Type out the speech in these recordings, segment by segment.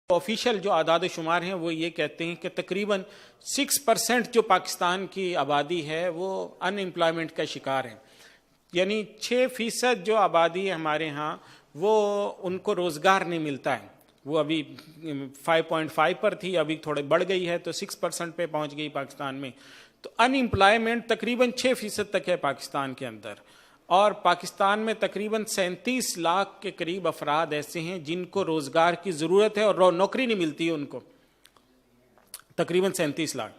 Official جو اعداد و شمار ہیں وہ یہ کہتے ہیں کہ تقریباً 6% جو پاکستان کی آبادی ہے وہ ان امپلائمنٹ کا شکار ہے، یعنی 6% جو آبادی ہے ہمارے ہاں وہ ان کو روزگار نہیں ملتا ہے. وہ ابھی 5.5 پر تھی، ابھی تھوڑے بڑھ گئی ہے تو 6% پہ پہنچ گئی پاکستان میں. تو ان امپلائمنٹ تقریباً 6% تک ہے پاکستان کے اندر، اور پاکستان میں تقریباً 37 لاکھ کے قریب افراد ایسے ہیں جن کو روزگار کی ضرورت ہے اور نوکری نہیں ملتی ہے ان کو، تقریباً 37 لاکھ.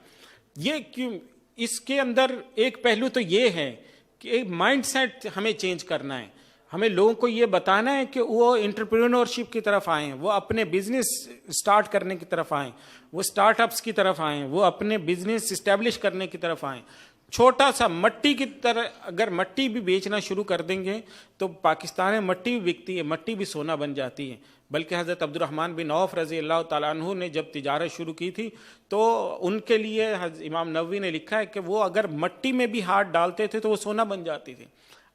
یہ کیوں؟ اس کے اندر ایک پہلو تو یہ ہے کہ ایک مائنڈ سیٹ ہمیں چینج کرنا ہے. ہمیں لوگوں کو یہ بتانا ہے کہ وہ انٹرپرینورشپ کی طرف آئیں، وہ اپنے بزنس سٹارٹ کرنے کی طرف آئیں، وہ سٹارٹ اپس کی طرف آئیں، وہ اپنے بزنس اسٹیبلش کرنے کی طرف آئیں. چھوٹا سا مٹی کی طرح اگر مٹی بھی بیچنا شروع کر دیں گے تو پاکستان میں مٹی بھی بکتی ہے، مٹی بھی سونا بن جاتی ہے. بلکہ حضرت عبد الرحمن بن عوف رضی اللہ تعالیٰ عنہ نے جب تجارت شروع کی تھی تو ان کے لیے امام نووی نے لکھا ہے کہ وہ اگر مٹی میں بھی ہاتھ ڈالتے تھے تو وہ سونا بن جاتی تھی.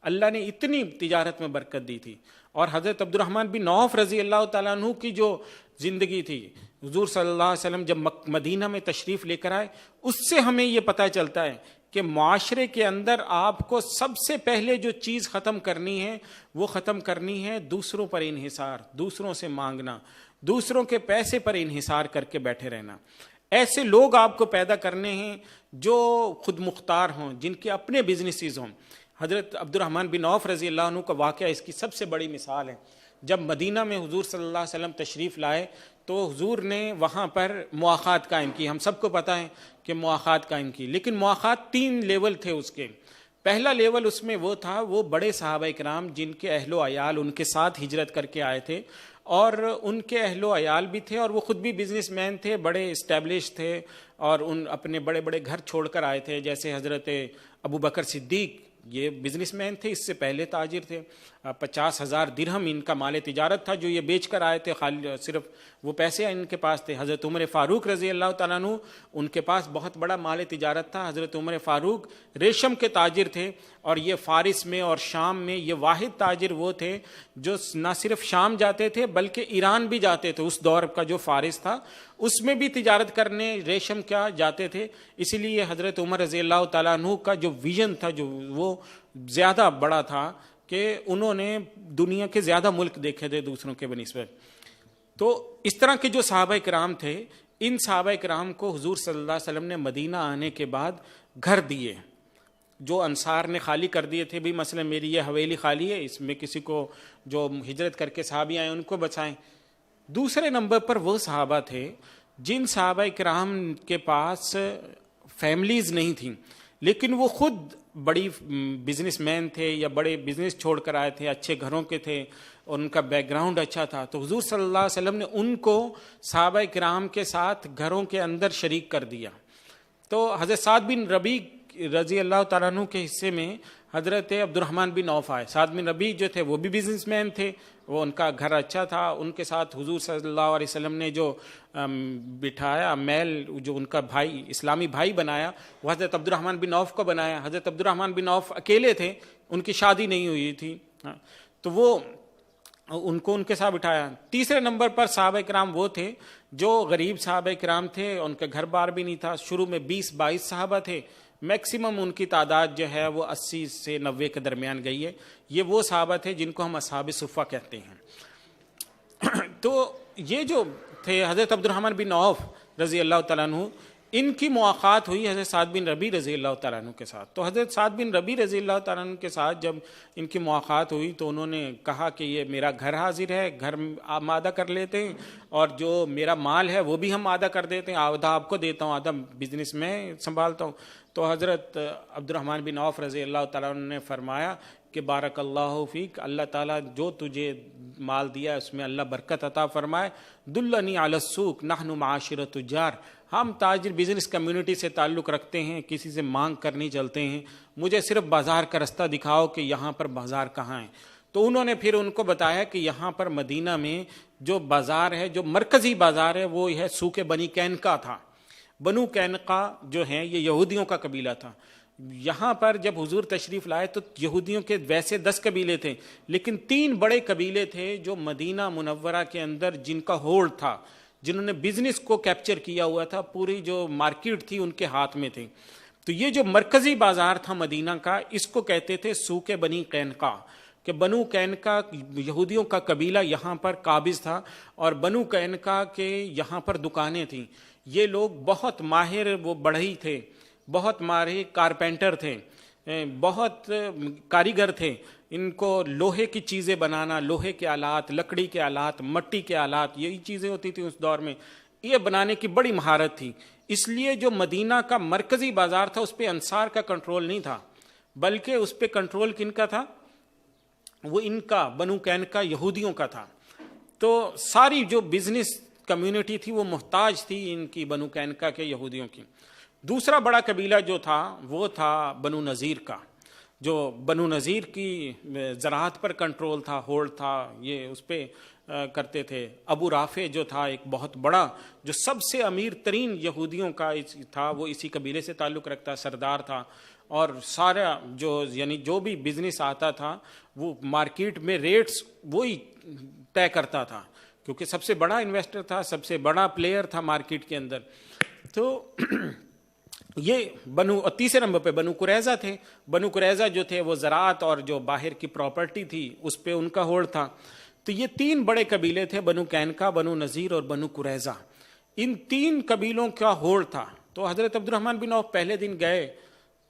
اللہ نے اتنی تجارت میں برکت دی تھی. اور حضرت عبد الرحمن بن عوف رضی اللہ تعالیٰ عنہ کی جو زندگی تھی، حضور صلی اللہ علیہ وسلم جب مدینہ میں تشریف لے کر آئے، اس سے ہمیں یہ پتہ چلتا ہے کہ معاشرے کے اندر آپ کو سب سے پہلے جو چیز ختم کرنی ہے وہ ختم کرنی ہے دوسروں پر انحصار، دوسروں سے مانگنا، دوسروں کے پیسے پر انحصار کر کے بیٹھے رہنا. ایسے لوگ آپ کو پیدا کرنے ہیں جو خود مختار ہوں، جن کے اپنے بزنسز ہوں. حضرت عبد الرحمن بن عوف رضی اللہ عنہ کا واقعہ اس کی سب سے بڑی مثال ہے. جب مدینہ میں حضور صلی اللہ علیہ وسلم تشریف لائے تو حضور نے وہاں پر مواخات قائم کی. ہم سب کو پتہ ہے کہ مواخات قائم کی، لیکن مواخات 3 لیول تھے اس کے. پہلا لیول اس میں وہ تھا، وہ بڑے صحابہ کرام جن کے اہل و عیال ان کے ساتھ ہجرت کر کے آئے تھے، اور ان کے اہل و عیال بھی تھے اور وہ خود بھی بزنس مین تھے، بڑے اسٹیبلش تھے، اور ان اپنے بڑے بڑے گھر چھوڑ کر آئے تھے. جیسے حضرت ابو بکر صدیق، یہ بزنس مین تھے، اس سے پہلے تاجر تھے. 50,000 درہم ان کا مال تجارت تھا جو یہ بیچ کر آئے تھے، صرف وہ پیسے ان کے پاس تھے. حضرت عمر فاروق رضی اللہ تعالیٰ عنہ، ان کے پاس بہت بڑا مال تجارت تھا. حضرت عمر فاروق ریشم کے تاجر تھے، اور یہ فارس میں اور شام میں یہ واحد تاجر وہ تھے جو نہ صرف شام جاتے تھے بلکہ ایران بھی جاتے تھے. اس دور کا جو فارس تھا اس میں بھی تجارت کرنے ریشم کیا جاتے تھے. اسی لیے حضرت عمر رضی اللہ تعالیٰ عنہ کا جو ویژن تھا جو وہ زیادہ بڑا تھا کہ انہوں نے دنیا کے زیادہ ملک دیکھے تھے دوسروں کے بنسبت. تو اس طرح کے جو صحابہ کرام تھے، ان صحابہ کرام کو حضور صلی اللہ علیہ وسلم نے مدینہ آنے کے بعد گھر دیے، جو انصار نے خالی کر دیے تھے. بھی مثلا میری یہ حویلی خالی ہے، اس میں کسی کو جو ہجرت کر کے صحابی آئے ان کو بچائیں. دوسرے نمبر پر وہ صحابہ تھے جن صحابہ کرام کے پاس فیملیز نہیں تھیں، لیکن وہ خود بڑی بزنس مین تھے یا بڑے بزنس چھوڑ کر آئے تھے، اچھے گھروں کے تھے اور ان کا بیک گراؤنڈ اچھا تھا. تو حضور صلی اللہ علیہ وسلم نے ان کو صحابہ کرام کے ساتھ گھروں کے اندر شریک کر دیا. تو حضرت سعد بن ربیع رضی اللہ تعالیٰ عنہ کے حصے میں حضرت عبد الرحمن بن عوف آئے. سعد بن ربیع جو تھے وہ بھی بزنس مین تھے، وہ ان کا گھر اچھا تھا. ان کے ساتھ حضور صلی اللہ علیہ وسلم نے جو بٹھایا میل، جو ان کا بھائی اسلامی بھائی بنایا، وہ حضرت عبد الرحمن بن عوف کو بنایا. حضرت عبد الرحمن بن عوف اکیلے تھے، ان کی شادی نہیں ہوئی تھی، تو وہ ان کو ان کے ساتھ بٹھایا. تیسرے نمبر پر صحابہ کرام وہ تھے جو غریب صحابہ کرام تھے، ان کا گھر بار بھی نہیں تھا. شروع میں 20-22 صحابہ تھے، میکسیمم ان کی تعداد جو ہے وہ 80 سے 90 کے درمیان گئی ہے. یہ وہ صحابہ تھے جن کو ہم اصحاب صفہ کہتے ہیں. تو یہ جو تھے حضرت عبد الرحمن بن عوف رضی اللہ تعالیٰ عنہ، ان کی مواخات ہوئی حضرت سعد بن ربیع رضی اللہ تعالیٰ عنہ کے ساتھ. تو حضرت سعد بن ربیع رضی اللہ تعالیٰ عنہ کے ساتھ جب ان کی مواخات ہوئی تو انہوں نے کہا کہ یہ میرا گھر حاضر ہے، گھر ہم آدھا کر لیتے ہیں، اور جو میرا مال ہے وہ بھی ہم آدھا کر دیتے ہیں، آدھا آپ کو دیتا ہوں، آدھا بزنس میں سنبھالتا ہوں. تو حضرت عبد الرحمن بن عوف رضی اللہ تعالیٰ عنہ نے فرمایا کہ بارک اللہ فیک، اللہ تعالیٰ جو تجھے مال دیا ہے اس میں اللہ برکت عطا فرمائے. دلنی علی السوق نحن معاشر تجار، ہم تاجر بزنس کمیونٹی سے تعلق رکھتے ہیں، کسی سے مانگ کر نہیں چلتے ہیں، مجھے صرف بازار کا رستہ دکھاؤ کہ یہاں پر بازار کہاں ہے. تو انہوں نے پھر ان کو بتایا کہ یہاں پر مدینہ میں جو بازار ہے، جو مرکزی بازار ہے، وہ ہے سوق بنی قینقاع تھا. بنو قینقاع جو ہیں یہ یہودیوں کا قبیلہ تھا. یہاں پر جب حضور تشریف لائے تو یہودیوں کے ویسے 10 قبیلے تھے، لیکن 3 بڑے قبیلے تھے جو مدینہ منورہ کے اندر جن کا ہولڈ تھا، جنہوں نے بزنس کو کیپچر کیا ہوا تھا، پوری جو مارکیٹ تھی ان کے ہاتھ میں تھی. تو یہ جو مرکزی بازار تھا مدینہ کا، اس کو کہتے تھے سوق بنی قینقاع، کہ بنو قینقاع یہودیوں کا قبیلہ یہاں پر قابض تھا، اور بنو قینقاع کے یہاں پر دکانیں تھیں. یہ لوگ بہت ماہر وہ بڑھئی تھے، بہت ماہر کارپینٹر تھے، بہت کاریگر تھے. ان کو لوہے کی چیزیں بنانا، لوہے کے آلات، لکڑی کے آلات، مٹی کے آلات، یہی چیزیں ہوتی تھیں اس دور میں، یہ بنانے کی بڑی مہارت تھی. اس لیے جو مدینہ کا مرکزی بازار تھا اس پہ انصار کا کنٹرول نہیں تھا، بلکہ اس پہ کنٹرول کن کا تھا؟ وہ ان کا بنو قینقاع یہودیوں کا تھا. تو ساری جو بزنس کمیونٹی تھی وہ محتاج تھی ان کی بنو قینقاع کے یہودیوں کی. دوسرا بڑا قبیلہ جو تھا وہ تھا بنو نذیر کا، جو بنو نذیر کی زراعت پر کنٹرول تھا، ہولڈ تھا، یہ اس پہ کرتے تھے. ابو رافع جو تھا ایک بہت بڑا، جو سب سے امیر ترین یہودیوں کا تھا، وہ اسی قبیلے سے تعلق رکھتا، سردار تھا. اور سارا یعنی جو بھی بزنس آتا تھا وہ مارکیٹ میں ریٹس وہی طے کرتا تھا، کیونکہ سب سے بڑا انویسٹر تھا، سب سے بڑا پلیئر تھا مارکیٹ کے اندر. تو یہ تیسرے نمبر پہ بنو قریظہ تھے. بنو قریظہ جو تھے وہ زراعت اور جو باہر کی پراپرٹی تھی اس پہ ان کا ہولڈ تھا. تو یہ تین بڑے قبیلے تھے، بنو قینقاع، بنو نذیر اور بنو قریظہ. ان تین قبیلوں کا ہولڈ تھا. تو حضرت عبد الرحمن بن عوف پہلے دن گئے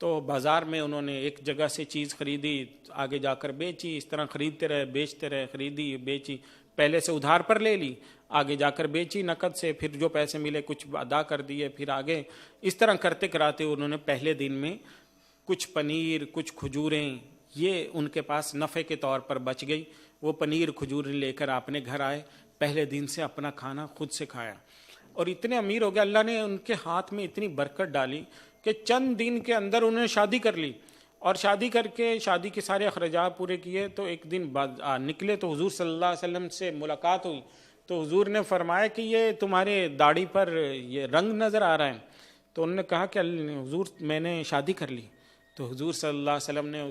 تو بازار میں انہوں نے ایک جگہ سے چیز خریدی، آگے جا کر بیچی، اس طرح خریدتے رہے، بیچتے رہے، خریدی بیچی، پہلے سے ادھار پر لے لی، آگے جا کر بیچی نقد سے، پھر جو پیسے ملے کچھ ادا کر دیے، پھر آگے اس طرح کرتے کراتے انہوں نے پہلے دن میں کچھ پنیر، کچھ کھجوریں، یہ ان کے پاس نفع کے طور پر بچ گئی. وہ پنیر کھجور لے کر اپنے گھر آئے، پہلے دن سے اپنا کھانا خود سے کھایا، اور اتنے امیر ہو گئے. اللہ نے ان کے ہاتھ میں اتنی برکت ڈالی کہ چند دن کے اندر انہوں نے شادی کر لی، اور شادی کر کے شادی کے سارے اخراجات پورے کیے. تو ایک دن بعد نکلے تو حضور صلی اللہ علیہ وسلم سے ملاقات ہوئی. تو حضور نے فرمایا کہ یہ تمہارے داڑھی پر یہ رنگ نظر آ رہا ہے. تو انہوں نے کہا کہ حضور میں نے شادی کر لی. تو حضور صلی اللہ علیہ وسلم نے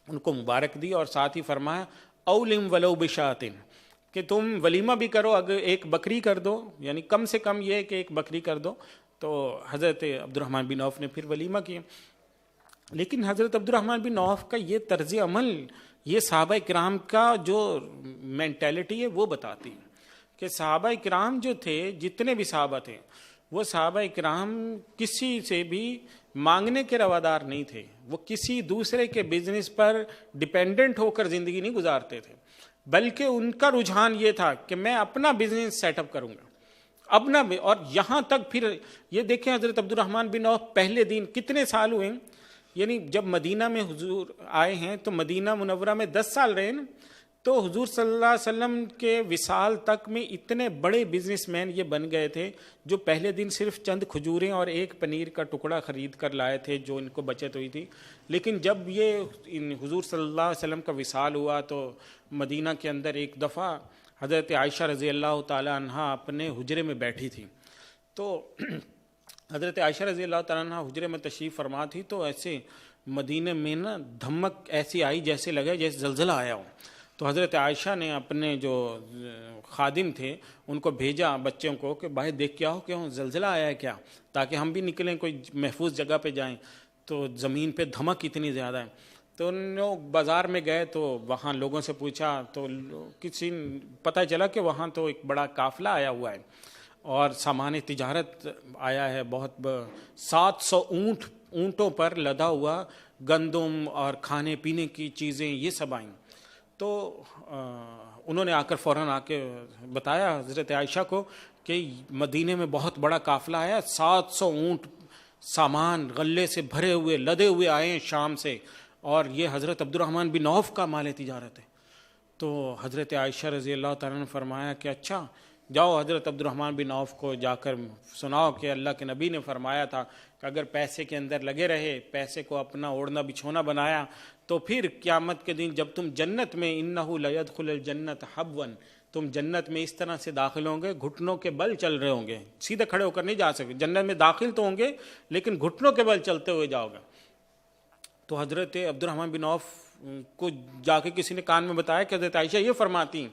ان کو مبارک دی، اور ساتھ ہی فرمایا اولم ولو بشاتن، کہ تم ولیمہ بھی کرو، اگر ایک بکری کر دو، یعنی کم سے کم یہ کہ ایک بکری کر دو. تو حضرت عبد الرحمن بن عوف نے پھر ولیمہ کیا. لیکن حضرت عبد الرحمن بن عوف کا یہ طرز عمل، یہ صحابہ کرام کا جو مینٹیلٹی ہے وہ بتاتی ہے کہ صحابہ کرام جو تھے، جتنے بھی صحابہ تھے، وہ صحابہ کرام کسی سے بھی مانگنے کے روادار نہیں تھے. وہ کسی دوسرے کے بزنس پر ڈیپینڈنٹ ہو کر زندگی نہیں گزارتے تھے، بلکہ ان کا رجحان یہ تھا کہ میں اپنا بزنس سیٹ اپ کروں گا اپنا. اور یہاں تک پھر یہ دیکھیں حضرت عبد الرحمن بن عوف پہلے دن کتنے سال ہوئے، یعنی جب مدینہ میں حضور آئے ہیں تو مدینہ منورہ میں 10 سال رہے نا. تو حضور صلی اللہ علیہ وسلم کے وصال تک میں اتنے بڑے بزنس مین یہ بن گئے تھے، جو پہلے دن صرف چند کھجوریں اور ایک پنیر کا ٹکڑا خرید کر لائے تھے جو ان کو بچت ہوئی تھی. لیکن جب یہ حضور صلی اللہ علیہ وسلم کا وصال ہوا تو مدینہ کے اندر ایک دفعہ حضرت عائشہ رضی اللہ تعالی عنہا اپنے حجرے میں بیٹھی تھی. تو حضرت عائشہ رضی اللہ تعالیٰ عنہ حجرے میں تشریف فرما تھی. تو ایسے مدینہ میں نا دھمک ایسی آئی جیسے لگا جیسے زلزلہ آیا ہو. تو حضرت عائشہ نے اپنے جو خادم تھے ان کو بھیجا بچوں کو کہ باہر دیکھ کے آؤ کہ زلزلہ آیا ہے کیا، تاکہ ہم بھی نکلیں کوئی محفوظ جگہ پہ جائیں. تو زمین پہ دھمک اتنی زیادہ ہے. تو ان لوگ بازار میں گئے تو وہاں لوگوں سے پوچھا تو کسی پتہ چلا کہ وہاں تو ایک بڑا قافلہ آیا ہوا ہے اور سامان تجارت آیا ہے، بہت 700 اونٹوں پر لدا ہوا گندم اور کھانے پینے کی چیزیں یہ سب آئیں. تو انہوں نے آ کر فوراً آ کے بتایا حضرت عائشہ کو کہ مدینے میں بہت بڑا قافلہ آیا، 700 اونٹ سامان غلے سے بھرے ہوئے لدے ہوئے آئے ہیں شام سے، اور یہ حضرت عبد الرحمن بن عوف کا مال تجارت ہے. تو حضرت عائشہ رضی اللہ تعالیٰ نے فرمایا کہ اچھا جاؤ حضرت عبد الرحمن بن عوف کو جا کر سناؤ کہ اللہ کے نبی نے فرمایا تھا کہ اگر پیسے کے اندر لگے رہے، پیسے کو اپنا اوڑھنا بچھونا بنایا، تو پھر قیامت کے دن جب تم جنت میں انہ لیدخل الجنت حبوا، تم جنت میں اس طرح سے داخل ہوں گے گھٹنوں کے بل چل رہے ہوں گے، سیدھے کھڑے ہو کر نہیں جا سکتے. جنت میں داخل تو ہوں گے لیکن گھٹنوں کے بل چلتے ہوئے جاؤ گے. تو حضرت عبد الرحمن بن عوف کو جا کے کسی نے کان میں بتایا کہ حضرت عائشہ یہ فرماتی ہیں.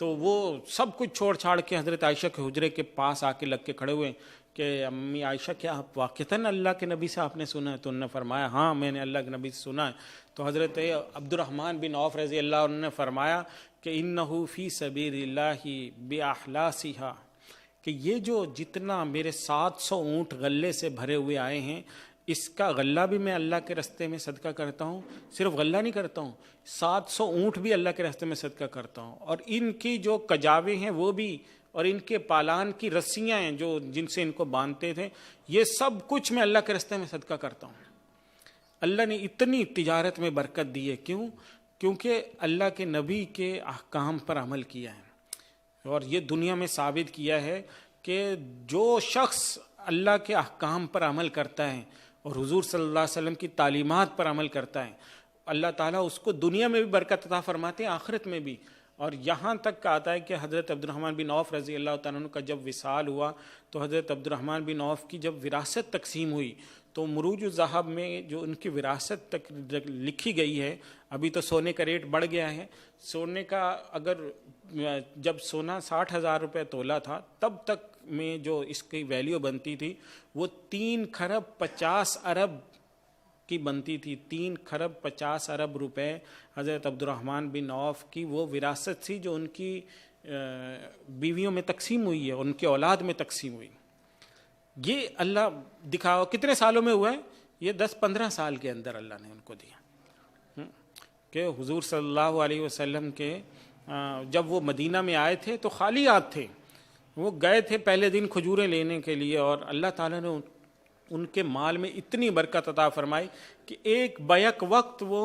تو وہ سب کچھ چھوڑ چھاڑ کے حضرت عائشہ کے حجرے کے پاس آ کے لگ کے کھڑے ہوئے کہ امی عائشہ کیا آپ واقعتاً اللہ کے نبی سے آپ نے سنا ہے؟ تو انہوں نے فرمایا ہاں میں نے اللہ کے نبی سے سنا ہے. تو حضرت عبد الرحمن بن عوف رضی اللہ عنہ نے فرمایا کہ انہ فی سبیل اللہ باحلاسھا، کہ یہ جو جتنا میرے 700 اونٹ غلے سے بھرے ہوئے آئے ہیں، اس کا غلہ بھی میں اللہ کے راستے میں صدقہ کرتا ہوں. صرف غلہ نہیں کرتا ہوں، 700 اونٹ بھی اللہ کے راستے میں صدقہ کرتا ہوں، اور ان کی جو کجاوے ہیں وہ بھی، اور ان کے پالان کی رسیاں ہیں جو جن سے ان کو باندھتے تھے، یہ سب کچھ میں اللہ کے راستے میں صدقہ کرتا ہوں. اللہ نے اتنی تجارت میں برکت دی ہے. کیوں؟ کیونکہ اللہ کے نبی کے احکام پر عمل کیا ہے. اور یہ دنیا میں ثابت کیا ہے کہ جو شخص اللہ کے احکام پر عمل کرتا ہے اور حضور صلی اللہ علیہ وسلم کی تعلیمات پر عمل کرتا ہے، اللہ تعالیٰ اس کو دنیا میں بھی برکت عطا فرماتے ہیں، آخرت میں بھی. اور یہاں تک کا آتا ہے کہ حضرت عبد الرحمن بن عوف رضی اللہ تعالیٰ عنہ کا جب وصال ہوا تو حضرت عبد الرحمن بن عوف کی جب وراثت تقسیم ہوئی تو مروج الذہب میں جو ان کی وراثت تک لکھی گئی ہے، ابھی تو سونے کا ریٹ بڑھ گیا ہے، سونے کا اگر جب سونا 60,000 روپے تولہ تھا تب تک میں جو اس کی ویلیو بنتی تھی وہ 3 کھرب 50 ارب کی بنتی تھی. 3 کھرب 50 ارب روپے حضرت عبد الرحمن بن عوف کی وہ وراثت تھی جو ان کی بیویوں میں تقسیم ہوئی ہے، ان کے اولاد میں تقسیم ہوئی. یہ اللہ دکھاؤ کتنے سالوں میں ہوا ہے؟ یہ 10-15 سال کے اندر اللہ نے ان کو دیا. کہ حضور صلی اللہ علیہ وسلم کے جب وہ مدینہ میں آئے تھے تو خالی ہاتھ تھے، وہ گئے تھے پہلے دن کھجوریں لینے کے لیے، اور اللہ تعالیٰ نے ان کے مال میں اتنی برکت عطا فرمائی کہ ایک بیک وقت وہ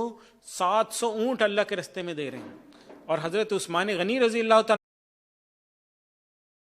700 اونٹ اللہ کے راستے میں دے رہے ہیں. اور حضرت عثمان غنی رضی اللہ تعالیٰ